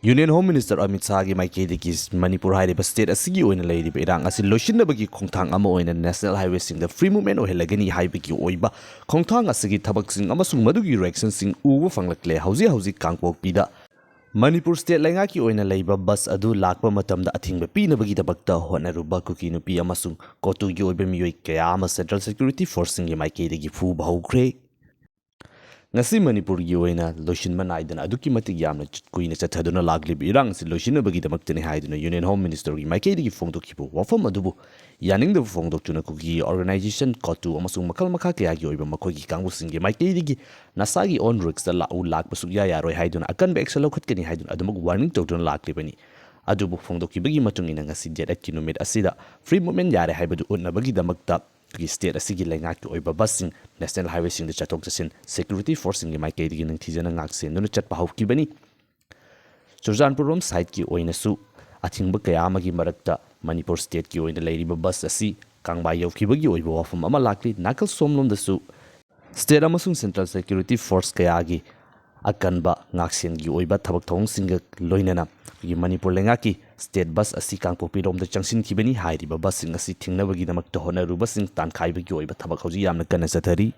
Union Home Minister Amit Shah's Maikayadagi Manipur haiba state asigi oina leiriba irang asi loishinabagi khongthang ama oina national highway sing the free movement ohelagani haibagi oiba khongthang asigi thabak sing amasung madugi reaction sing uwa fanglakle hauzi Kangpokpi da Manipur state lainga ki oina leiba bus adu lakpa matamda athingba pinabagi dabakta honaruba Kuki Nupi amasung kotu gi oiba miyoi kaya ama central security force sing Maikayadagi Fuba Houre ngasi Manipur gi oina loishin manaidana aduki matik yamna kuina chathaduna lagli birang si loishin bagi damaktene haiduna Union Home Minister gi Maikayadagi phongdokhibu wafam adubu yaning da phongdoktuna Kuki organization kotu amasung makal makha kaya gi oiba makoi gi kangbu sing gi Maikayadagi nasagi on risk da lau lakpa sugya yaroi haiduna akan be action lokhatkani haiduna adumuk warning tokduna lakli bani adubu phongdokhibagi matung ina ngasi jet kilometer asida free movement yare haibadu unnabagi damakta state asigi laingaki oiba busing national highway sing the chatok chasin security force sing Maikayadagi nangthijana ngakse nunu chatpa hawkibani Churjanpur rom side ki oina su athingba kaya amagi marakta Manipur state ki oina leiriba bus asi Kangba yawkibagi oiba wafam ama lakli nakal somlom da su state amasung central security force kaya gi akanba ngaksen gi oiba thabak thong singa loinana gi Manipur lengaki state bus asi Kangpokpi rom da changsin kibani hairiba bus sing asi thingnabagi damak to honaruba sing tankhaiba gi oiba thabak hauji yamna kana sathari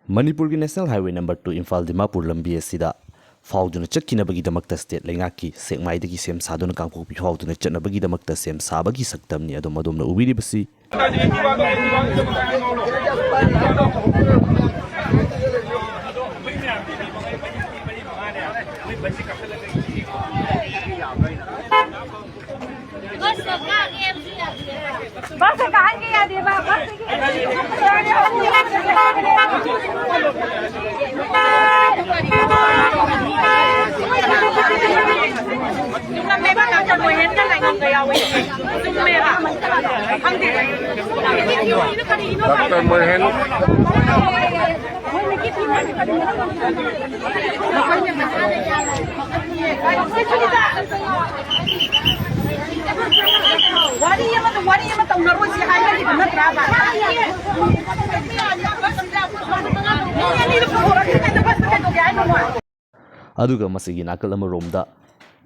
Manipur gi national highway number 2 Imphal Dimapur lambi asida fauduna chakkinabagi damakta state lengaki sekmaidagi sem saduna Kangpokpi fauduna chatnabagi damakta sem sabagi saktamni adom adomna ubiribasi बस कहाँ के याद है बाबा aduga masigi nakal amaromda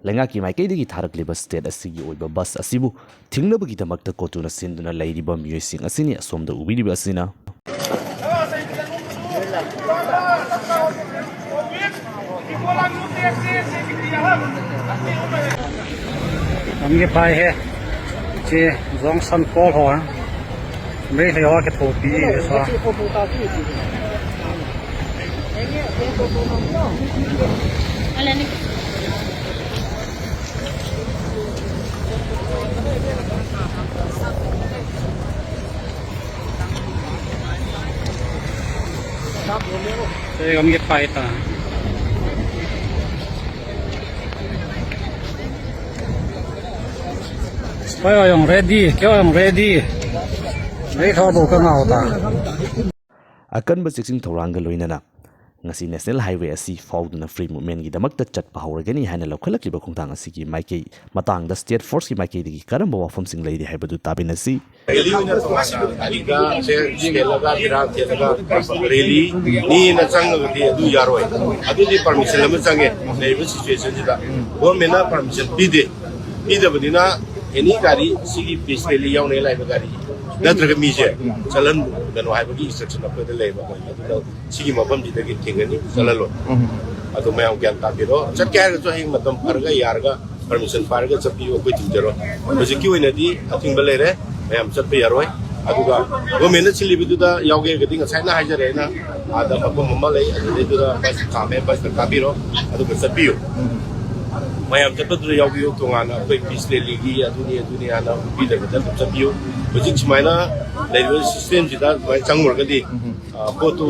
lengaki Maikayadagi tharakliba state asigi oiba bus asibu thingnabagi damakta kotuna sinduna leiriba miyosing asini asomda ubiriba asina हमके पाए है जे जोंगसन call हो मेरे लिए और के पोपी ऐसा हमके पाए था Kaya yung ready, may thabo ka nga uta. Akan ba siksing thoranga loinana ngasi national highway asi fauduna free movement gi damakta chatpa hawragani haina lokhalakliba khongthang asigi Maikay matang da state force gi Maikayadagi karamba wafam sing leidi haibadu tabinasi aliga skelaga bira telaga rally ni na changagati adu yaroi adu di permission lama change leiba situation jida government na permission bide badina any gari sigi basically yaune lai gari natraga mise chalan gano haibagi instruction of the leiba adu sigi mabam di dagi thingani chalalo adu mayam gyan ta biro chatkar jo hing matam parga yarga permission parga chapi ko tinjaro hojiki oina di athing balere mayam chapi yaroi aduga government chili biduda yauge gadi ngasaina haijare na ada mabam mama lei adu duda bas kame bas ka biro aduga chapi mayam chapadu yauge tongana koi bisle ligi aduni ana bi da da chapi hojik chmaina leiwa system jida mai changmur gadi potu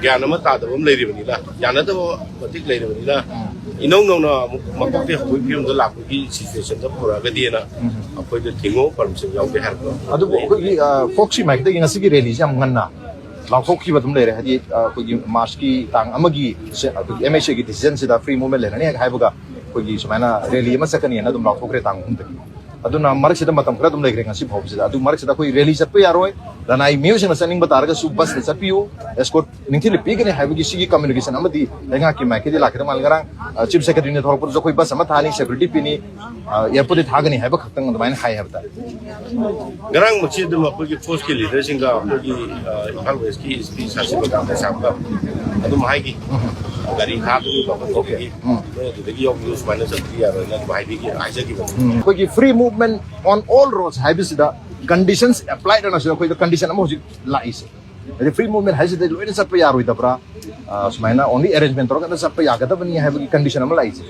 gyanama ta da bom leiri bani la yana da matik leiri bani la inong nong na makok te hoi film da lak gi situation da pura gadi na apoi da thingo permission yauge har ko adu ko gi foxy mic da ngasi gi release am nganna langthok ki batum leire hadi ko gi march ki tang amagi MHA gi decision sida free movement le ne haibaga ko gi sumaina rally ma sakani na dum langthok re tang hum aduna marak sida matam kra dum legre ngasi bhop sida adu marak sida koi rally chat pe yaroi lanai music na saning batar ga su bus na chat piu escort ningthil pi gane haibu gi sigi communication amadi lenga ki mai ke di lakre mal garang chief secretary ne thorpur jo koi bus ama thani security pini airport thagani haiba khaktang damain hai habta garang machi dum apagi force ki leader singa apagi Impal West ki SP sasi baga ka samba adum hai ki gari kha tu ba ko ki de gi yok use mana satri ya na hai bi ki aisa ki koi free movement on all roads haibu sida conditions applied on us koi condition ama hoji la is the free movement has the loina sap yaroi da pra sumaina only arrangement tor ka sap ya ga da bani haibu ki condition ama la is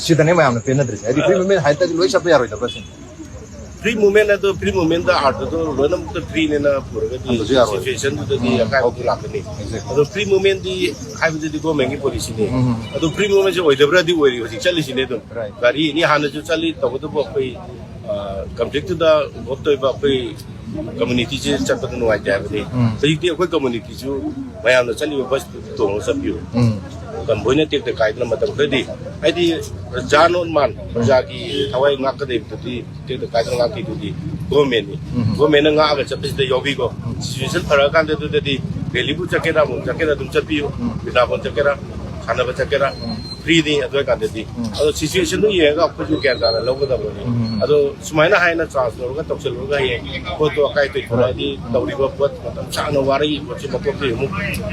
si dane ma amna pena dris the free movement hai ta loi sap yaroi da person free movement na to free movement da art to loina mukta free ne na purga di situation to di akai ko lakani ado free movement di hai bi di go mengi policy ne ado free movement je oi debra di oi ri chali sine to gari ni hana ju chali to to bo koi conflict da gotoi ba koi community je chat to no ai ja ni sai di koi community ju mayam na chali bus to no sabyu kan boine tek de kai na matam khadi ai di janon man praja ki thawai ngak ka de ti tek de kai na ngak ki ti government nga ga chapis de yobi ko situation phara kan de di rally bu chakera dum chapiyo bina bon chakera khana ba chakera free ni adoi kan de di ado situation nu ye ga ko ju kya da lo ga da bo ni ado sumaina hai na chance lo ga toksel lo ga ye ko to kai to phara di dawri ba pot matam sa no wari ko chi ma ko ti mu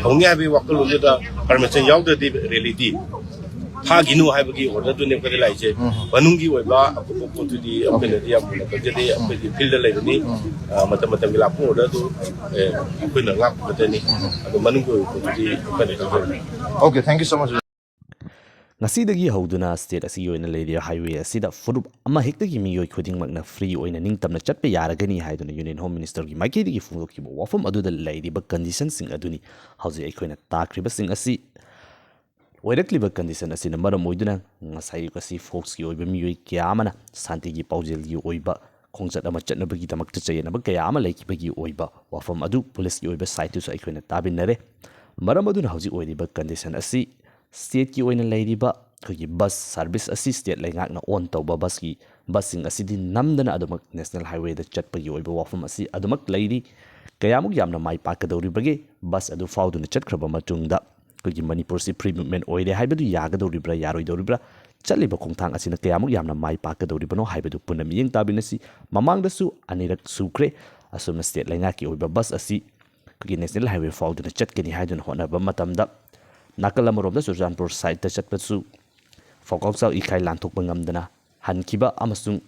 hong ya bi wakal lu da permission yaw de di rally di ha ginu hai ba gi order to ne ko de lai che banung gi oi ba ko ko tu di apne di apne ko je di apne di field lai ni matam gi la ko order to ko na ngak ko de ni ado manung ko tu di apne ko okay thank you so much ngasidagi hauduna state asi yoina leria highway asida furup ama hektagi miyoi khudingmakna free oina ningtamna chatpe yaragani haiduna union home minister gi maikedi gi fungdokibo wafam aduda leiriba condition sing aduni hauji aikoina takriba sing asi oirakliba condition asina maram oiduna ngasai kasi folks gi oiba miyoi kyamana santi gi paujel gi oiba khongjat ama chatnabagi damakta chayena ba kyama laikibagi oiba wafam adu police gi oiba site tu aikoina tabinare maram aduna hauji oiriba condition asi state ki oina leiriba khagi bus service asi state laingakna on tawba bus ki busing asidi namdana adumak national highway da chatpagi oiba wafam asi adumak leiri kayamuk yamna mai pakadori bage bus adu fauduna chatkraba matungda khagi manipur si free movement oire haibadu yagadori bra yaroi dori bra chaliba khongthang asina kayamuk yamna mai pakadori bano haibadu punam yeng tabinasi mamangda su anirak sukre asumna state laingaki oiba bus asi khagi national highway fauduna chatkani haiduna honaba matamda nakal amarom da Surjanpur side ta chatpatsu fokausal ikai lanthok bangamdana hankiba amasung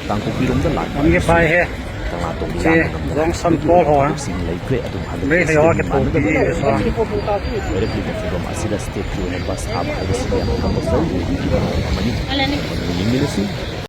Kangpokpi rom da lan Nge pai he tanga tong che zong san pol ho sing lai kre adum han me le wa ke to pi sa where people from asida state to bus am ha sisi am kam so mani